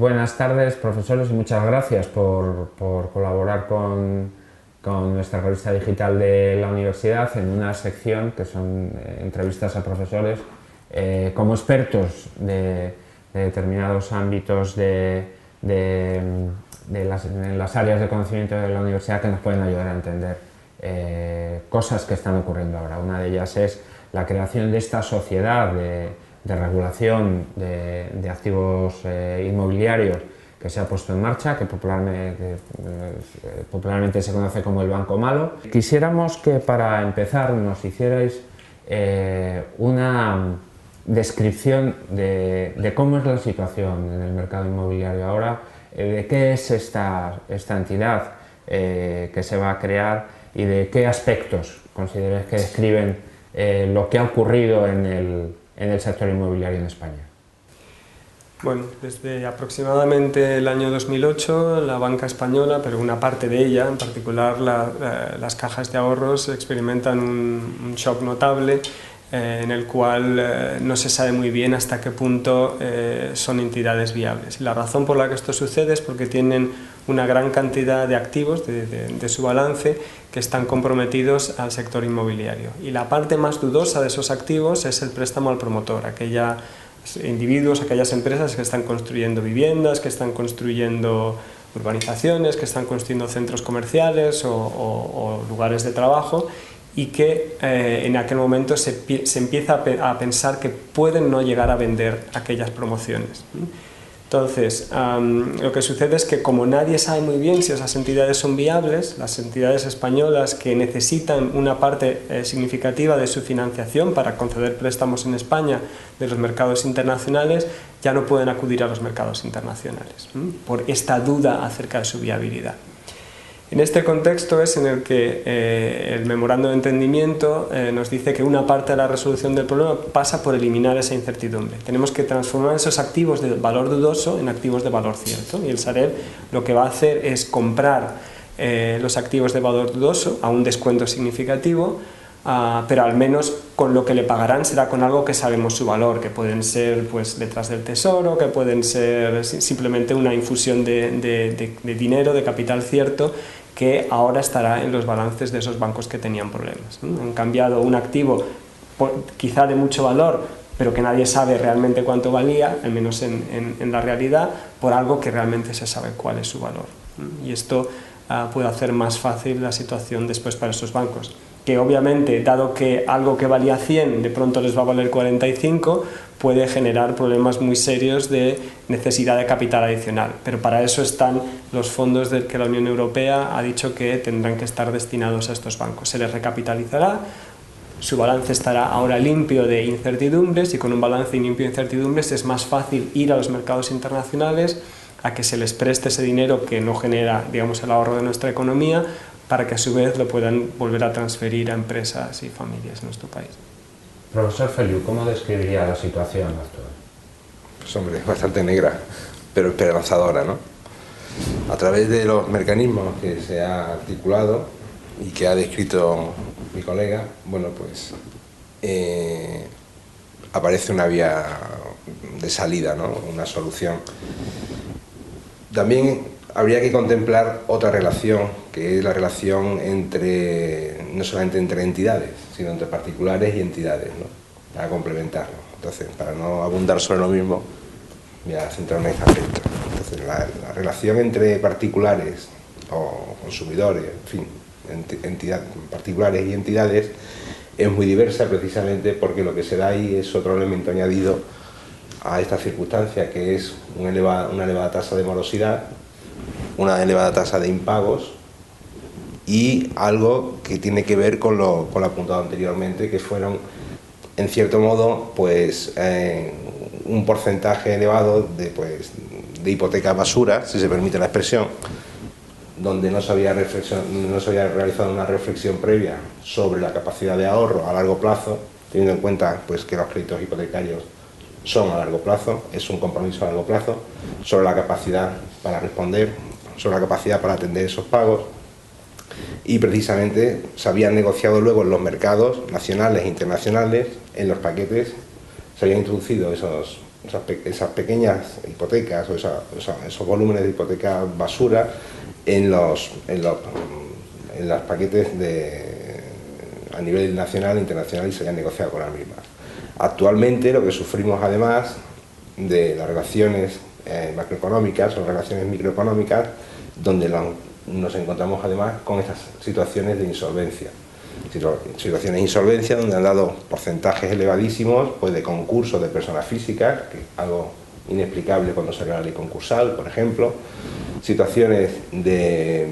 buenas tardes, profesores, y muchas gracias por colaborar con nuestra revista digital de la universidad en una sección que son entrevistas a profesores como expertos de determinados ámbitos en las áreas de conocimiento de la universidad que nos pueden ayudar a entender cosas que están ocurriendo ahora. Una de ellas es la creación de esta sociedad de regulación de activos inmobiliarios que se ha puesto en marcha, que popularmente se conoce como el Banco Malo. Quisiéramos que para empezar nos hicierais una descripción de cómo es la situación en el mercado inmobiliario ahora, de qué es esta entidad que se va a crear y de qué aspectos consideráis que describen lo que ha ocurrido en el sector inmobiliario en España. Bueno, desde aproximadamente el año 2008 la banca española, pero una parte de ella, en particular las cajas de ahorros, experimentan un shock notable en el cual no se sabe muy bien hasta qué punto son entidades viables. Y la razón por la que esto sucede es porque tienen una gran cantidad de activos de su balance que están comprometidos al sector inmobiliario. Y la parte más dudosa de esos activos es el préstamo al promotor, aquellos individuos, aquellas empresas que están construyendo viviendas, que están construyendo urbanizaciones, que están construyendo centros comerciales o lugares de trabajo, y que en aquel momento se empieza a pensar que pueden no llegar a vender aquellas promociones. Entonces, lo que sucede es que como nadie sabe muy bien si esas entidades son viables, las entidades españolas que necesitan una parte significativa de su financiación para conceder préstamos en España de los mercados internacionales, ya no pueden acudir a los mercados internacionales por esta duda acerca de su viabilidad. En este contexto es en el que el memorando de entendimiento nos dice que una parte de la resolución del problema pasa por eliminar esa incertidumbre. Tenemos que transformar esos activos de valor dudoso en activos de valor cierto, y el Sareb lo que va a hacer es comprar los activos de valor dudoso a un descuento significativo, pero al menos con lo que le pagarán será con algo que sabemos su valor, que pueden ser pues letras del tesoro, que pueden ser simplemente una infusión de dinero, de capital cierto, que ahora estará en los balances de esos bancos que tenían problemas. Han cambiado un activo quizá de mucho valor, pero que nadie sabe realmente cuánto valía, al menos en la realidad, por algo que realmente se sabe cuál es su valor. Y esto puede hacer más fácil la situación después para esos bancos, que obviamente, dado que algo que valía 100 de pronto les va a valer 45, puede generar problemas muy serios de necesidad de capital adicional. Pero para eso están los fondos que la Unión Europea ha dicho que tendrán que estar destinados a estos bancos. Se les recapitalizará, su balance estará ahora limpio de incertidumbres, y con un balance limpio de incertidumbres es más fácil ir a los mercados internacionales a que se les preste ese dinero que no genera, digamos, el ahorro de nuestra economía, para que a su vez lo puedan volver a transferir a empresas y familias en nuestro país. Profesor Feliu, ¿cómo describiría la situación actual? Pues hombre, es bastante negra, pero esperanzadora, ¿no? A través de los mecanismos que se ha articulado y que ha descrito mi colega, bueno, pues aparece una vía de salida, ¿no? Una solución. También habría que contemplar otra relación, que es la relación no solamente entre entidades, sino entre particulares y entidades, ¿no? Para complementarlo. Entonces, para no abundar sobre lo mismo, voy a centrarme en este aspecto. Entonces, la relación entre particulares o consumidores, en fin, particulares y entidades, es muy diversa precisamente porque lo que se da ahí es otro elemento añadido a esta circunstancia, que es una elevada tasa de morosidad, una elevada tasa de impagos y algo que tiene que ver con lo apuntado anteriormente, que fueron, en cierto modo, pues un porcentaje elevado de hipotecas basura, si se permite la expresión, donde no se había realizado una reflexión previa sobre la capacidad de ahorro a largo plazo, teniendo en cuenta pues, que los créditos hipotecarios son a largo plazo, es un compromiso a largo plazo, sobre la capacidad para responder, sobre la capacidad para atender esos pagos, y precisamente se habían negociado luego en los mercados nacionales e internacionales, en los paquetes se habían introducido esas pequeñas hipotecas o esos volúmenes de hipoteca basura en los paquetes a nivel nacional e internacional, y se habían negociado con las mismas. Actualmente lo que sufrimos, además de las relaciones macroeconómicas o relaciones microeconómicas, donde nos encontramos además con estas situaciones de insolvencia. Situaciones de insolvencia donde han dado porcentajes elevadísimos pues, de concursos de personas físicas, que es algo inexplicable cuando salió la ley concursal, por ejemplo. Situaciones de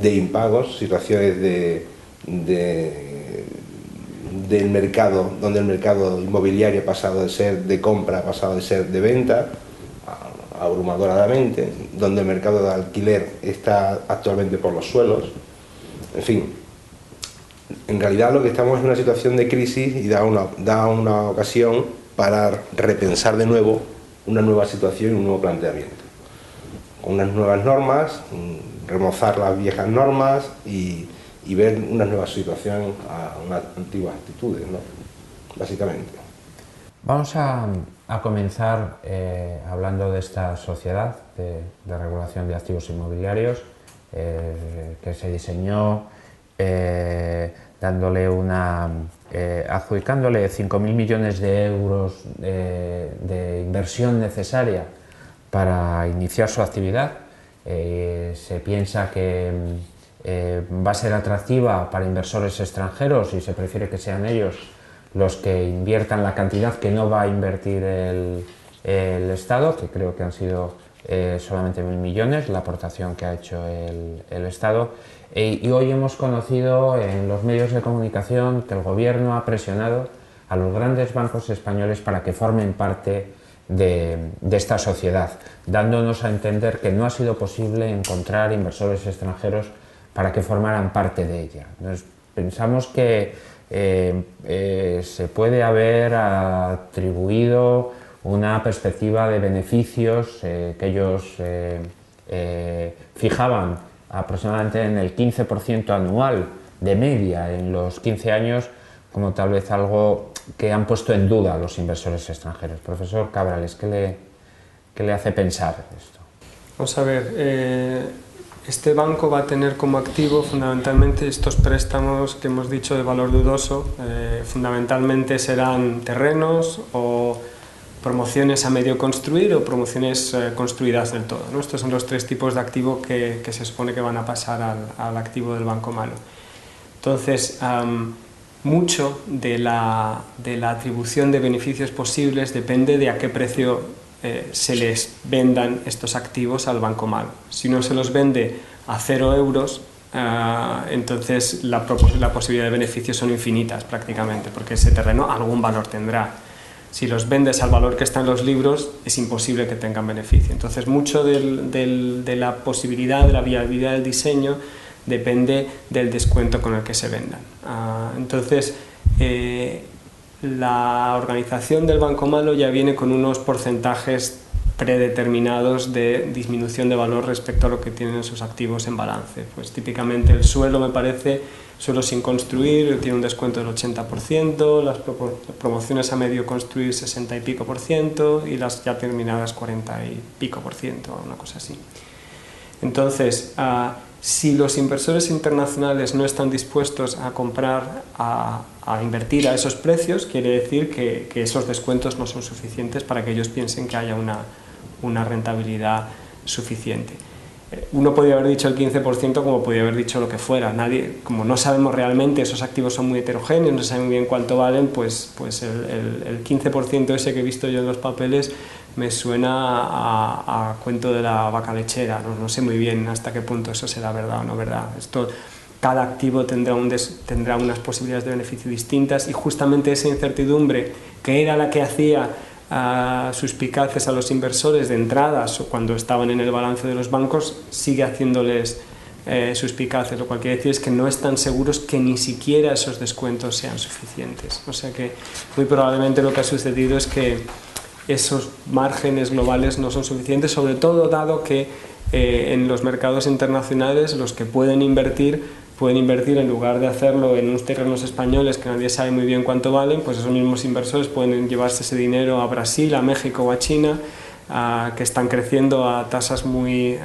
impagos, situaciones del mercado, donde el mercado inmobiliario ha pasado de ser de compra, ha pasado de ser de venta, abrumadoramente, donde el mercado de alquiler está actualmente por los suelos. En fin, en realidad lo que estamos es una situación de crisis, y da una ocasión para repensar de nuevo una nueva situación y un nuevo planteamiento, con unas nuevas normas, remozar las viejas normas y ver una nueva situación a unas antiguas actitudes, ¿no? Básicamente. Vamos a comenzar hablando de esta sociedad de regulación de activos inmobiliarios que se diseñó adjudicándole 5.000 millones de euros de inversión necesaria para iniciar su actividad. Se piensa que va a ser atractiva para inversores extranjeros y se prefiere que sean ellos los que inviertan la cantidad que no va a invertir el Estado, que creo que han sido solamente 1.000 millones la aportación que ha hecho el Estado. Y hoy hemos conocido en los medios de comunicación que el Gobierno ha presionado a los grandes bancos españoles para que formen parte de esta sociedad, dándonos a entender que no ha sido posible encontrar inversores extranjeros para que formaran parte de ella. Entonces, pensamos que se puede haber atribuido una perspectiva de beneficios que ellos fijaban aproximadamente en el 15% anual de media en los 15 años, como tal vez algo que han puesto en duda a los inversores extranjeros. Profesor Cabrales, ¿qué le hace pensar esto? Vamos a ver, este banco va a tener como activo fundamentalmente estos préstamos que hemos dicho de valor dudoso. Fundamentalmente serán terrenos o promociones a medio construir o promociones construidas del todo, ¿no? Estos son los tres tipos de activo que se supone que van a pasar al activo del banco malo. Entonces, mucho de la atribución de beneficios posibles depende de a qué precio se les vendan estos activos al banco malo. Si uno se los vende a 0 euros, entonces la posibilidad de beneficios son infinitas prácticamente, porque ese terreno algún valor tendrá. Si los vendes al valor que está en los libros, es imposible que tengan beneficio. Entonces, mucho de la posibilidad, de la viabilidad del diseño, depende del descuento con el que se vendan. Entonces, la organización del banco malo ya viene con unos porcentajes predeterminados de disminución de valor respecto a lo que tienen sus activos en balance. Pues típicamente el suelo, me parece, suelo sin construir tiene un descuento del 80%, las promociones a medio construir 60 y pico %, y las ya terminadas 40 y pico %, una cosa así. Entonces, si los inversores internacionales no están dispuestos a comprar, a invertir a esos precios, quiere decir que esos descuentos no son suficientes para que ellos piensen que haya una rentabilidad suficiente. Uno podría haber dicho el 15% como podría haber dicho lo que fuera. Como no sabemos realmente, esos activos son muy heterogéneos, no saben bien cuánto valen, pues el 15% ese que he visto yo en los papeles me suena a cuento de la vaca lechera. No sé muy bien hasta qué punto eso será verdad o no verdad. Cada activo tendrá unas posibilidades de beneficio distintas, y justamente esa incertidumbre, que era la que hacía suspicaces a los inversores de entradas o cuando estaban en el balance de los bancos, sigue haciéndoles suspicaces, lo cual quiere decir es que no están seguros que ni siquiera esos descuentos sean suficientes. O sea que muy probablemente lo que ha sucedido es que esos márgenes globales no son suficientes, sobre todo dado que en los mercados internacionales los que pueden invertir pueden invertir, en lugar de hacerlo en unos terrenos españoles que nadie sabe muy bien cuánto valen, pues esos mismos inversores pueden llevarse ese dinero a Brasil, a México o a China, que están creciendo a tasas muy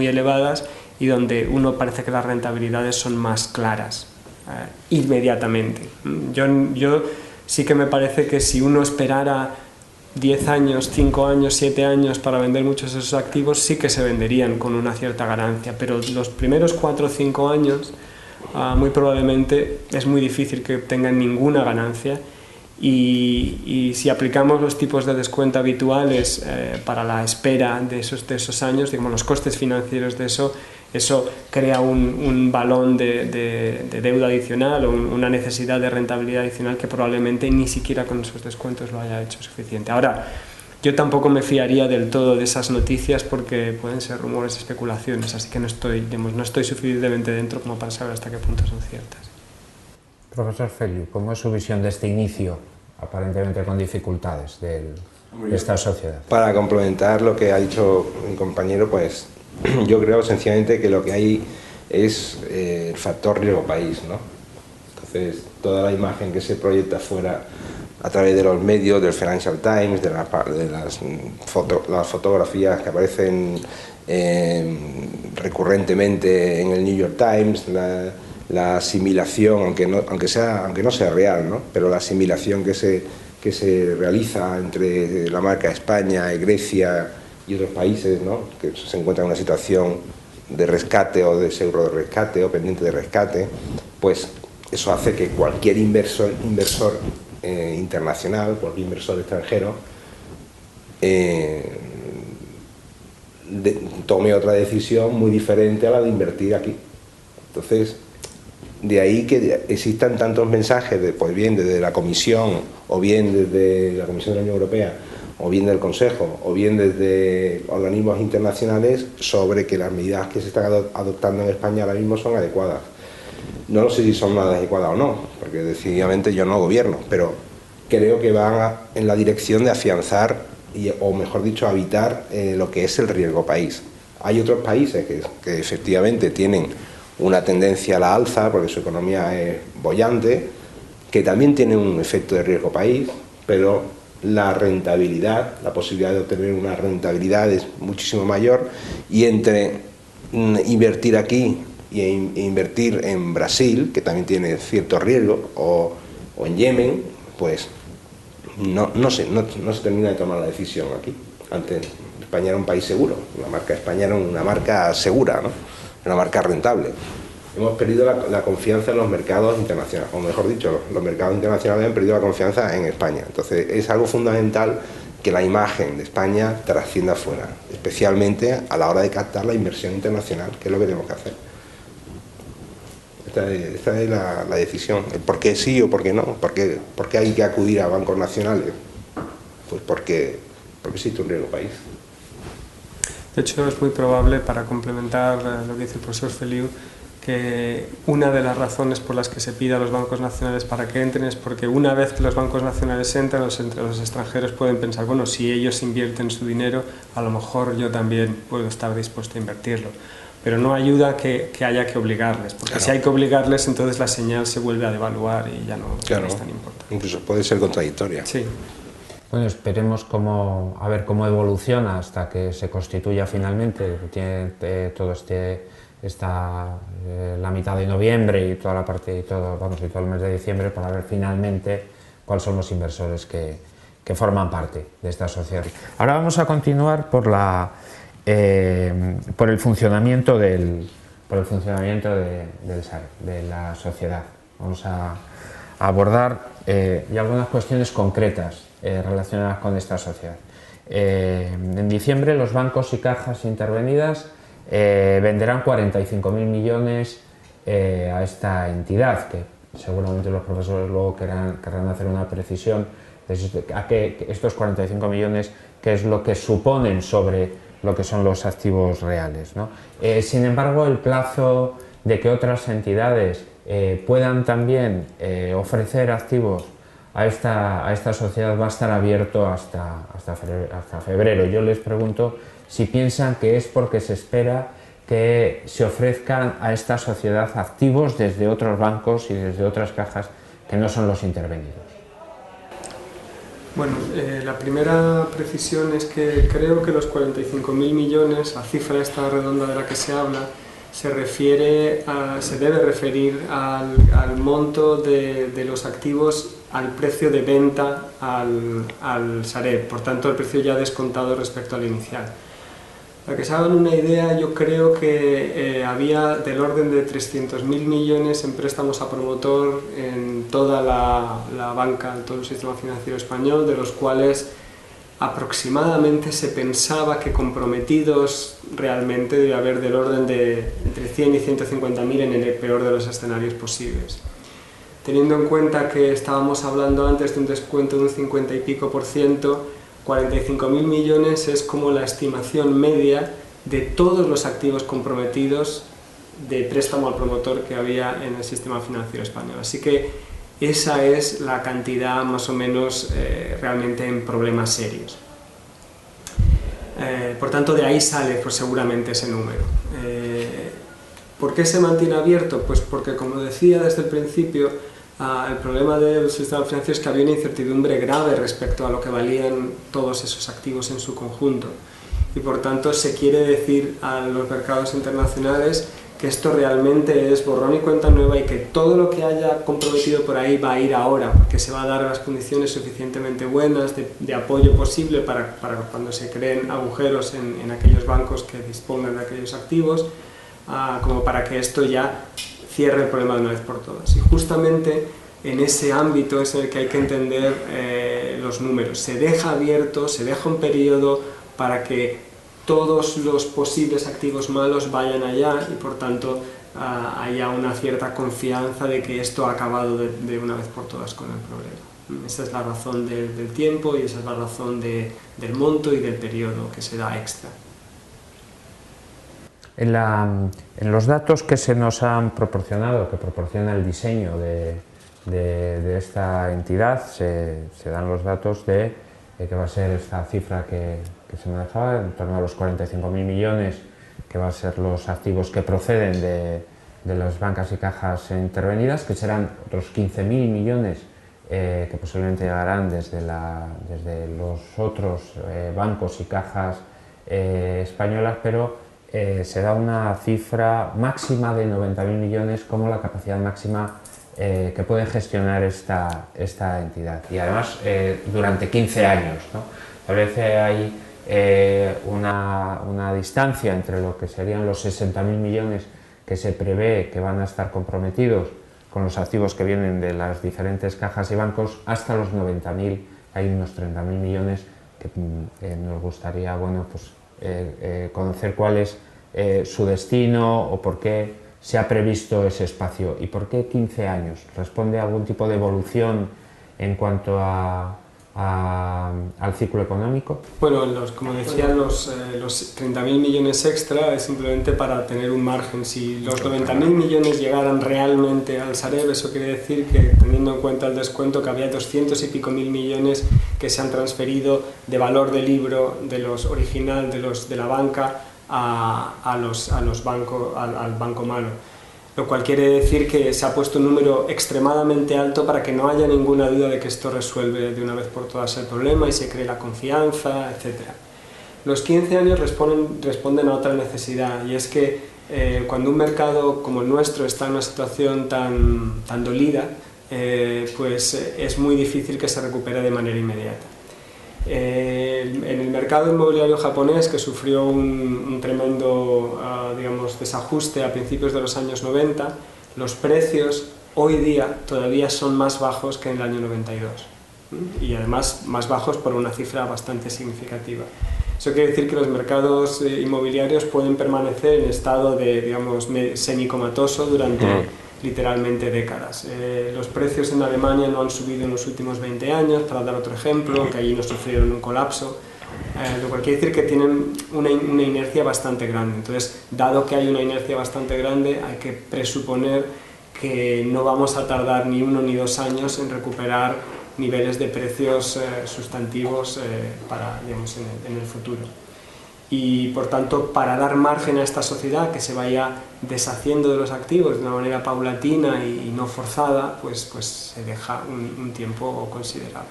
elevadas y donde uno parece que las rentabilidades son más claras inmediatamente. Yo sí que me parece que si uno esperara 10 años, 5 años, 7 años para vender muchos de esos activos, sí que se venderían con una cierta ganancia, pero los primeros 4 o 5 años muy probablemente es muy difícil que obtengan ninguna ganancia, y si aplicamos los tipos de descuento habituales para la espera de esos años, digamos, los costes financieros de eso crea un balón de deuda adicional o una necesidad de rentabilidad adicional que probablemente ni siquiera con esos descuentos lo haya hecho suficiente. Ahora, yo tampoco me fiaría del todo de esas noticias porque pueden ser rumores y especulaciones, así que no estoy suficientemente dentro como para saber hasta qué punto son ciertas. Profesor Feliu, ¿cómo es su visión de este inicio, aparentemente con dificultades, de esta sociedad? Para complementar lo que ha dicho mi compañero, pues yo creo sencillamente que lo que hay es el factor riesgo país, ¿no? Entonces, toda la imagen que se proyecta fuera a través de los medios, del Financial Times, de las fotografías que aparecen recurrentemente en el New York Times, la asimilación, aunque no sea real, ¿no? Pero la asimilación que se realiza entre la marca España y Grecia y otros países, ¿no? Que se encuentran en una situación de rescate o de pseudo de rescate o pendiente de rescate, pues eso hace que cualquier inversor internacional, cualquier inversor extranjero tome otra decisión muy diferente a la de invertir aquí. Entonces, de ahí que existan tantos mensajes, pues bien desde la Comisión, o bien desde la Comisión de la Unión Europea, o bien del Consejo, o bien desde organismos internacionales, sobre que las medidas que se están adoptando en España ahora mismo son adecuadas. No sé si son adecuadas o no, porque decididamente yo no gobierno, pero creo que van en la dirección de afianzar, o mejor dicho, evitar lo que es el riesgo país. Hay otros países que efectivamente tienen una tendencia a la alza, porque su economía es boyante, que también tienen un efecto de riesgo país, pero la rentabilidad, la posibilidad de obtener una rentabilidad es muchísimo mayor, y entre invertir aquí e invertir en Brasil, que también tiene cierto riesgo, o en Yemen, pues no se termina de tomar la decisión aquí. Antes España era un país seguro, la marca España era una marca segura, ¿no? Una marca rentable. Hemos perdido la confianza en los mercados internacionales, o mejor dicho, los mercados internacionales han perdido la confianza en España. Entonces es algo fundamental que la imagen de España trascienda afuera, especialmente a la hora de captar la inversión internacional, que es lo que tenemos que hacer. Esta es la decisión, el por qué sí o por qué no, por qué hay que acudir a bancos nacionales. Pues porque existe un riesgo país. De hecho, es muy probable, para complementar lo que dice el profesor Feliu, que una de las razones por las que se pide a los bancos nacionales para que entren es porque una vez que los bancos nacionales entran, los extranjeros pueden pensar, bueno, si ellos invierten su dinero, a lo mejor yo también puedo estar dispuesto a invertirlo. Pero no ayuda que haya que obligarles, porque claro, si hay que obligarles, entonces la señal se vuelve a devaluar y ya no es tan importante. Incluso puede ser contradictoria. Sí. Bueno, esperemos a ver cómo evoluciona hasta que se constituya finalmente. Tiene todo la mitad de noviembre y toda la parte y todo el mes de diciembre para ver finalmente cuáles son los inversores que forman parte de esta sociedad. Ahora vamos a continuar por el funcionamiento de la sociedad. Vamos a abordar ya algunas cuestiones concretas relacionadas con esta sociedad. En diciembre los bancos y cajas intervenidas venderán 45.000 millones a esta entidad, que seguramente los profesores luego querrán hacer una precisión de a qué estos 45 millones, qué es lo que suponen sobre lo que son los activos reales, ¿no? Sin embargo, el plazo de que otras entidades puedan también ofrecer activos a esta sociedad va a estar abierto hasta febrero. Yo les pregunto si piensan que es porque se espera que se ofrezcan a esta sociedad activos desde otros bancos y desde otras cajas que no son los intervenidos? Bueno, la primera precisión es que creo que los 45.000 millones, la cifra esta redonda de la que se habla, se debe referir al monto de los activos al precio de venta al Sareb, por tanto el precio ya descontado respecto al inicial. Para que se hagan una idea, yo creo que había del orden de 300.000 millones en préstamos a promotor en toda la banca, en todo el sistema financiero español, de los cuales aproximadamente se pensaba que comprometidos realmente debe haber del orden de entre 100 y 150.000 en el peor de los escenarios posibles. Teniendo en cuenta que estábamos hablando antes de un descuento de un 50 y pico %, 45.000 millones es como la estimación media de todos los activos comprometidos de préstamo al promotor que había en el sistema financiero español. Así que esa es la cantidad más o menos realmente en problemas serios. Por tanto, de ahí sale pues, seguramente ese número. ¿Por qué se mantiene abierto? Pues porque, como decía desde el principio, el problema del sistema financiero es que había una incertidumbre grave respecto a lo que valían todos esos activos en su conjunto. Y por tanto se quiere decir a los mercados internacionales que esto realmente es borrón y cuenta nueva y que todo lo que haya comprometido por ahí va a ir ahora, porque se va a dar las condiciones suficientemente buenas de apoyo posible para cuando se creen agujeros en aquellos bancos que dispongan de aquellos activos, como para que esto ya cierre el problema de una vez por todas. Y justamente en ese ámbito es en el que hay que entender los números. Se deja abierto, se deja un periodo para que todos los posibles activos malos vayan allá y por tanto haya una cierta confianza de que esto ha acabado de una vez por todas con el problema. Esa es la razón del tiempo y esa es la razón del monto y del periodo que se da extra. En los datos que se nos han proporcionado, que proporciona el diseño de esta entidad, se dan los datos de que va a ser esta cifra que se me dejaba, en torno a los 45.000 millones, que va a ser los activos que proceden de las bancas y cajas intervenidas, que serán otros 15.000 millones que posiblemente llegarán desde los otros bancos y cajas españolas, pero se da una cifra máxima de 90.000 millones como la capacidad máxima que puede gestionar esta entidad. Y además durante 15 años, ¿no? Establece ahí una distancia entre lo que serían los 60.000 millones que se prevé que van a estar comprometidos con los activos que vienen de las diferentes cajas y bancos hasta los 90.000, hay unos 30.000 millones que nos gustaría, bueno, pues, conocer cuál es su destino o por qué se ha previsto ese espacio y por qué 15 años. ¿Responde a algún tipo de evolución en cuanto al ciclo económico? Bueno, como decía, los 30.000 millones extra es simplemente para tener un margen. Si los 90.000 millones llegaran realmente al Sareb, eso quiere decir que, teniendo en cuenta el descuento, que había 200 y pico mil millones que se han transferido de valor de libro de los original de la banca al banco malo. Lo cual quiere decir que se ha puesto un número extremadamente alto para que no haya ninguna duda de que esto resuelve de una vez por todas el problema y se cree la confianza, etc. Los 15 años responden a otra necesidad, y es que cuando un mercado como el nuestro está en una situación tan dolida, pues es muy difícil que se recupere de manera inmediata. En el mercado inmobiliario japonés, que sufrió un tremendo digamos, desajuste a principios de los años 90, los precios hoy día todavía son más bajos que en el año 92 y además más bajos por una cifra bastante significativa. Eso quiere decir que los mercados inmobiliarios pueden permanecer en estado de, digamos, semicomatoso durante literalmente décadas. Los precios en Alemania no han subido en los últimos 20 años, para dar otro ejemplo, que allí no sufrieron un colapso, lo cual quiere decir que tienen una inercia bastante grande. Entonces, dado que hay una inercia bastante grande, hay que presuponer que no vamos a tardar ni 1 ni 2 años en recuperar niveles de precios sustantivos digamos, en el futuro. y por tanto para dar margen a esta sociedad que se vaya deshaciendo de los activos de una manera paulatina y no forzada, pues se deja un tiempo considerable.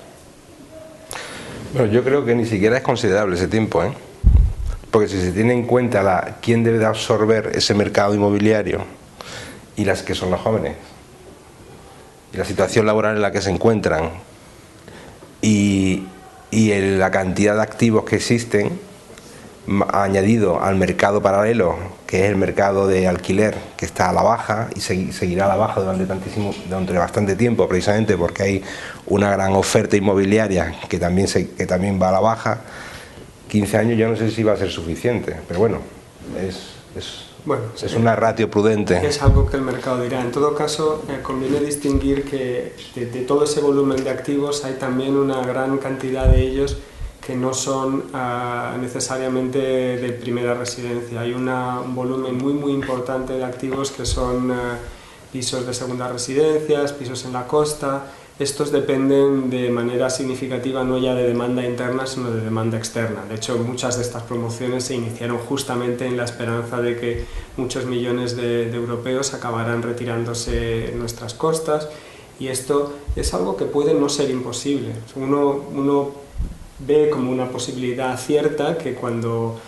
Bueno, yo creo que ni siquiera es considerable ese tiempo, ¿eh? Porque si se tiene en cuenta quién debe de absorber ese mercado inmobiliario y las que son los jóvenes y la situación laboral en la que se encuentran y la cantidad de activos que existen, añadido al mercado paralelo, que es el mercado de alquiler, que está a la baja y seguirá a la baja durante bastante tiempo, precisamente porque hay una gran oferta inmobiliaria que también va a la baja. 15 años yo no sé si va a ser suficiente, pero bueno, es una ratio prudente. Es algo que el mercado dirá. En todo caso, conviene distinguir que de todo ese volumen de activos hay también una gran cantidad de ellos que no son necesariamente de primera residencia. Hay un volumen muy importante de activos que son pisos de segunda residencias, pisos en la costa. Estos dependen de manera significativa no ya de demanda interna, sino de demanda externa. De hecho, muchas de estas promociones se iniciaron justamente en la esperanza de que muchos millones de europeos acabaran retirándose en nuestras costas, y esto es algo que puede no ser imposible. Uno ve como una posibilidad cierta que cuando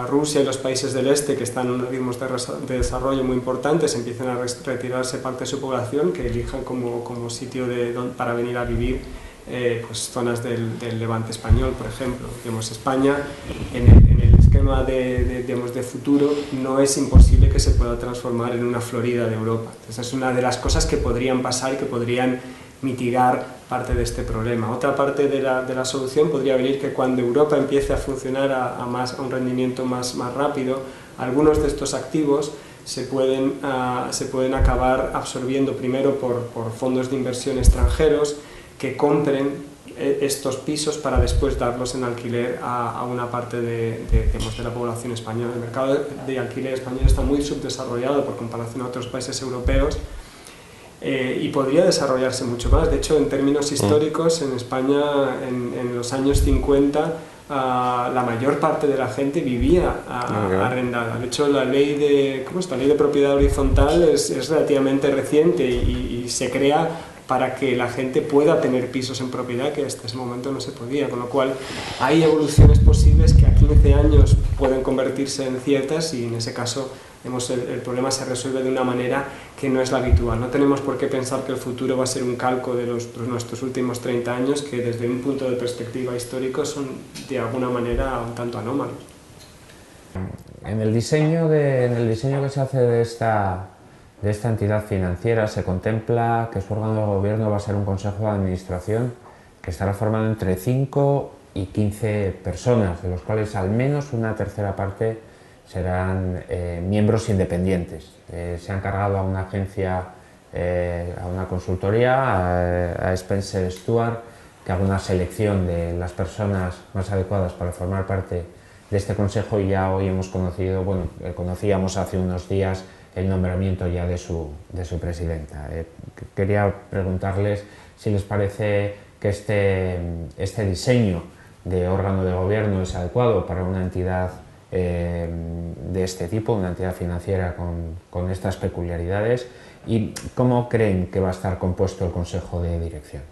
Rusia y los países del este, que están en unos ritmos de desarrollo muy importantes, empiecen a retirarse parte de su población, que elijan como sitio para venir a vivir pues zonas del Levante español, por ejemplo. Digamos, España, en el esquema de futuro, no es imposible que se pueda transformar en una Florida de Europa. Entonces, es una de las cosas que podrían pasar y que podrían mitigar parte de este problema. Otra parte de la solución podría venir que cuando Europa empiece a funcionar a un rendimiento más rápido, algunos de estos activos se pueden acabar absorbiendo primero por fondos de inversión extranjeros que compren estos pisos para después darlos en alquiler a una parte de la población española. El mercado de alquiler español está muy subdesarrollado por comparación a otros países europeos, y podría desarrollarse mucho más. De hecho, en términos históricos, en España, en los años 50, la mayor parte de la gente vivía arrendada. De hecho, la ley de propiedad horizontal es relativamente reciente y se crea para que la gente pueda tener pisos en propiedad, que hasta ese momento no se podía, con lo cual hay evoluciones posibles que a 15 años pueden convertirse en ciertas, y en ese caso el problema se resuelve de una manera que no es la habitual. No tenemos por qué pensar que el futuro va a ser un calco de nuestros últimos 30 años, que desde un punto de perspectiva histórico son de alguna manera un tanto anómalos. En el diseño que se hace de esta entidad financiera se contempla que su órgano de gobierno va a ser un consejo de administración que estará formado entre 5 y 15 personas, de los cuales al menos una tercera parte serán miembros independientes. Se ha encargado a una agencia, a una consultoría, a Spencer Stuart, que haga una selección de las personas más adecuadas para formar parte de este consejo, y ya hoy hemos conocido, conocíamos hace unos días el nombramiento ya de su presidenta. Quería preguntarles si les parece que este diseño de órgano de gobierno es adecuado para una entidad de este tipo, una entidad financiera con estas peculiaridades, y cómo creen que va a estar compuesto el Consejo de Dirección.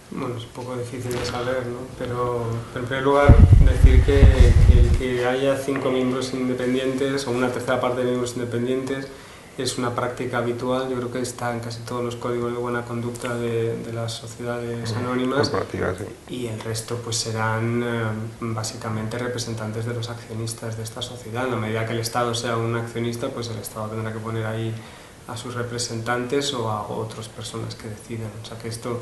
Bueno, es un poco difícil de saber, ¿no? Pero en primer lugar decir que el que haya 5 miembros independientes o una tercera parte de miembros independientes es una práctica habitual. Yo creo que está en casi todos los códigos de buena conducta de las sociedades anónimas, y el resto pues serán básicamente representantes de los accionistas de esta sociedad. En la medida que el Estado sea un accionista, pues el Estado tendrá que poner ahí a sus representantes o a otras personas que decidan. O sea que esto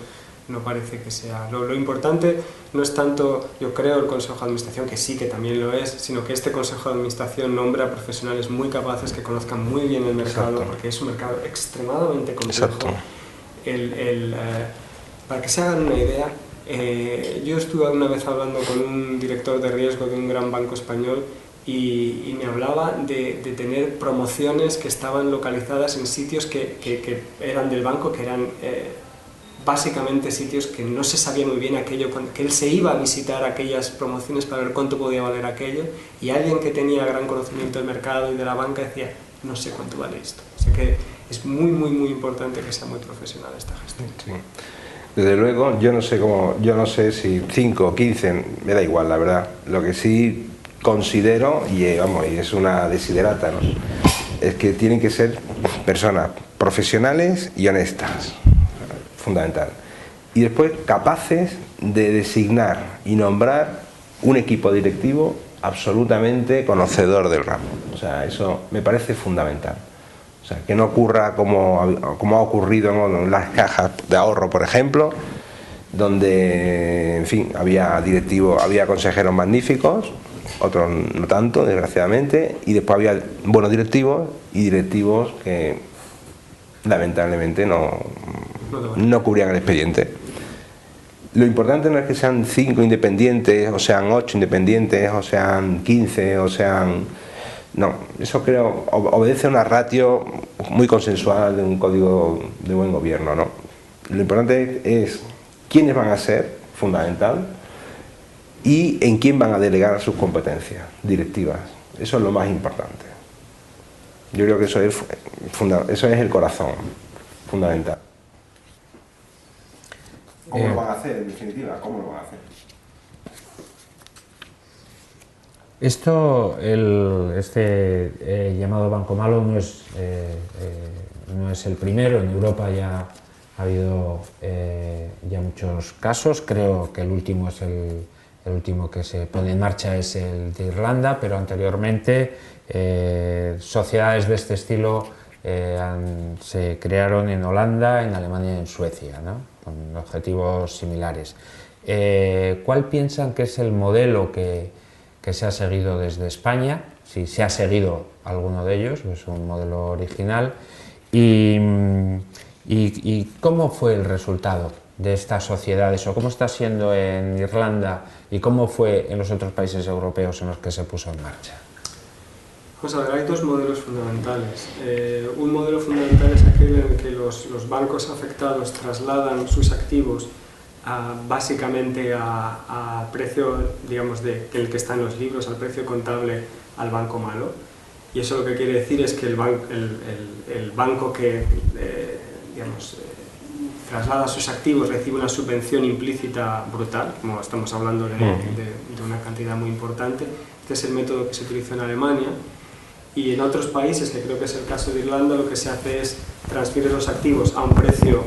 no parece que sea... Lo importante no es tanto, yo creo, el Consejo de Administración, que sí, que también lo es, sino que este Consejo de Administración nombre a profesionales muy capaces, que conozcan muy bien el mercado. Exacto. Porque es un mercado extremadamente complejo. Para que se hagan una idea, yo estuve una vez hablando con un director de riesgo de un gran banco español y me hablaba de tener promociones que estaban localizadas en sitios que eran del banco, que eran básicamente sitios que no se sabía muy bien aquello, que él se iba a visitar aquellas promociones para ver cuánto podía valer aquello, y alguien que tenía gran conocimiento del mercado y de la banca decía, no sé cuánto vale esto. O sea que es muy, muy, muy importante que sea muy profesional esta gestión. Sí. Desde luego, yo no sé si 5 o 15, me da igual, la verdad. Lo que sí considero, y es una desiderata, ¿no?, es que tienen que ser personas profesionales y honestas, fundamental. Y después capaces de designar y nombrar un equipo directivo absolutamente conocedor del ramo. O sea, eso me parece fundamental. O sea, que no ocurra como ha ocurrido en las cajas de ahorro, por ejemplo, donde, en fin, había consejeros magníficos, otros no tanto, desgraciadamente, y después había buenos directivos y directivos que lamentablemente no cubrían el expediente. Lo importante no es que sean 5 independientes, o sean 8 independientes, o sean 15, o sean... No, eso creo obedece a una ratio muy consensual de un código de buen gobierno, ¿no? Lo importante es quiénes van a ser, fundamental, y en quién van a delegar sus competencias directivas. Eso es lo más importante. Yo creo que eso es el corazón fundamental. ¿Cómo lo van a hacer, en definitiva? ¿Cómo lo van a hacer? Este llamado Banco Malo no es el primero. En Europa ya ha habido ya muchos casos. Creo que el último que se pone en marcha es el de Irlanda, pero anteriormente sociedades de este estilo se crearon en Holanda, en Alemania y en Suecia, ¿no?, con objetivos similares. ¿Cuál piensan que es el modelo que se ha seguido desde España? Si se ha seguido alguno de ellos, es un modelo original. ¿Y cómo fue el resultado de estas sociedades, o cómo está siendo en Irlanda y cómo fue en los otros países europeos en los que se puso en marcha? Pues a ver, hay dos modelos fundamentales. Un modelo fundamental es aquel en el que los bancos afectados trasladan sus activos básicamente a precio, digamos, el que está en los libros, al precio contable al banco malo. Y eso lo que quiere decir es que el banco que traslada sus activos recibe una subvención implícita brutal, como estamos hablando de una cantidad muy importante. Este es el método que se utilizó en Alemania. Y en otros países, que creo que es el caso de Irlanda, lo que se hace es transferir los activos a un precio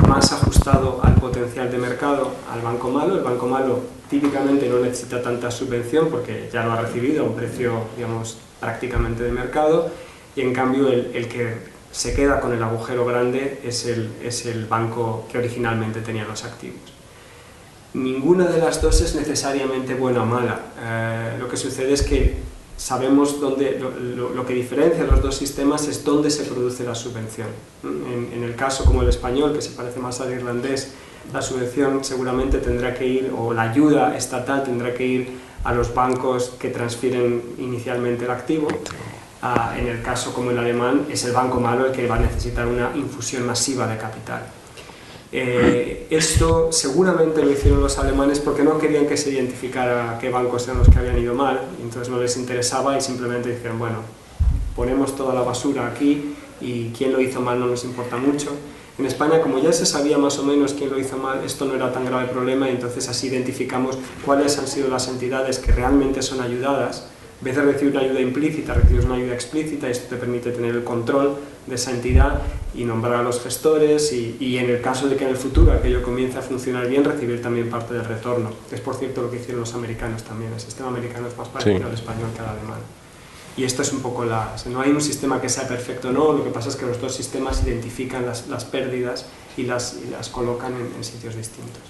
más ajustado al potencial de mercado al banco malo. El banco malo típicamente no necesita tanta subvención porque ya lo ha recibido a un precio, digamos, prácticamente de mercado, y en cambio el que se queda con el agujero grande es el banco que originalmente tenía los activos. Ninguna de las dos es necesariamente buena o mala. Lo que sucede es que sabemos dónde, lo que diferencia los dos sistemas es dónde se produce la subvención. En el caso como el español, que se parece más al irlandés, la subvención seguramente tendrá que ir, o la ayuda estatal tendrá que ir a los bancos que transfieren inicialmente el activo. En el caso como el alemán, es el banco malo el que va a necesitar una infusión masiva de capital. Esto seguramente lo hicieron los alemanes porque no querían que se identificara qué bancos eran los que habían ido mal, entonces no les interesaba y simplemente dijeron, bueno, ponemos toda la basura aquí y quién lo hizo mal no nos importa mucho. En España, como ya se sabía más o menos quién lo hizo mal, esto no era tan grave problema, y entonces así identificamos cuáles han sido las entidades que realmente son ayudadas. En vez de recibir una ayuda implícita, recibes una ayuda explícita, y esto te permite tener el control de esa entidad y nombrar a los gestores y en el caso de que en el futuro aquello comience a funcionar bien, recibir también parte del retorno. Es por cierto lo que hicieron los americanos también. El sistema americano es más parecido al español que al alemán. Y esto es un poco no hay un sistema que sea perfecto, no, lo que pasa es que los dos sistemas identifican las pérdidas y las colocan en sitios distintos.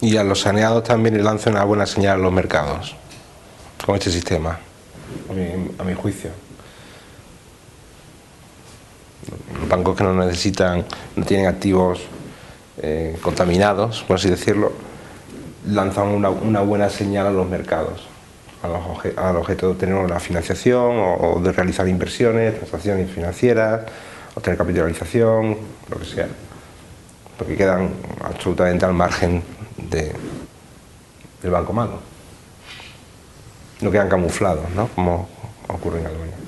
Y a los saneados también les lanza una buena señal a los mercados con este sistema, a mi juicio. Los bancos que no tienen activos contaminados, por así decirlo, lanzan una buena señal a los mercados, al objeto de obtener una financiación o de realizar inversiones, transacciones financieras, obtener capitalización, lo que sea. porque quedan absolutamente al margen del banco malo. No quedan camuflados, ¿no? Como ocurre en Albania.